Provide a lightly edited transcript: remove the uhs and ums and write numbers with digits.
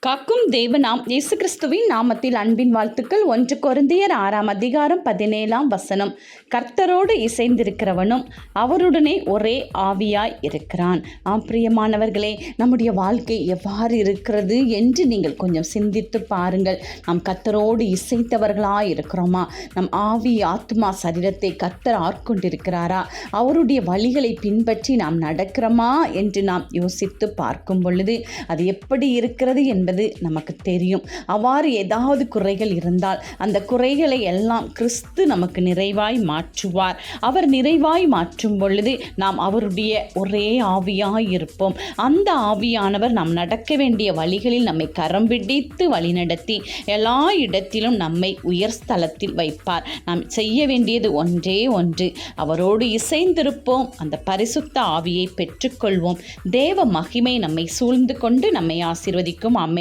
காக்கும் தேவனாம் இயேசு கிறிஸ்துவின் நாமத்தில் அன்பின் வாழ்த்துக்கள். 1 கொரிந்தியர் 6 அதிகாரம் 17 கர்த்தரோடு இசைந்திருக்கிறவனும் அவருடனே ஒரே ஆவியாய் இருக்கிறான். பிரியமானவர்களே, நம்முடைய வாழ்க்கை எவ்வாறு இருக்கிறது என்று நீங்கள் கொஞ்சம் சிந்தித்து பாருங்கள். நாம் கர்த்தரோடு இசைத்தவர்களாய் இருக்கிறோமா? நம் ஆவி, ஆத்மா, சரீரத்தை கர்த்தர் ஆட்கொண்டிருக்கிறாரா? அவருடைய வழிகளை பின்பற்றி நாம் நடக்கிறோமா என்று நாம் யோசித்து பார்க்கும் பொழுது அது எப்படி இருக்கிறது என்பது நமக்கு தெரியும். அவ்வாறு ஏதாவது குறைகள் இருந்தால் அந்த குறைகளை எல்லாம் கிறிஸ்து நமக்கு நிறைவாய் மாற்றுவார். அவர் நிறைவாய் மாற்றும் பொழுது நாம் அவருடைய ஒரே ஆவியாய் இருப்போம். அந்த ஆவியானவர் நாம் நடக்க வேண்டிய வழிகளில் நம்மை கரம் பிடித்து வழிநடத்தி எல்லா இடத்திலும் நம்மை உயர் ஸ்தலத்தில் வைப்பார். நாம் செய்ய வேண்டியது ஒன்றே ஒன்று, அவரோடு இசைந்திருப்போம். அந்த பரிசுத்த ஆவியை பெற்றுக்கொள்வோம். தேவ மகிமை நம்மை சூழ்ந்து கொண்டு நம்மை ஆசீர்வதிக்கும். ஆமென்.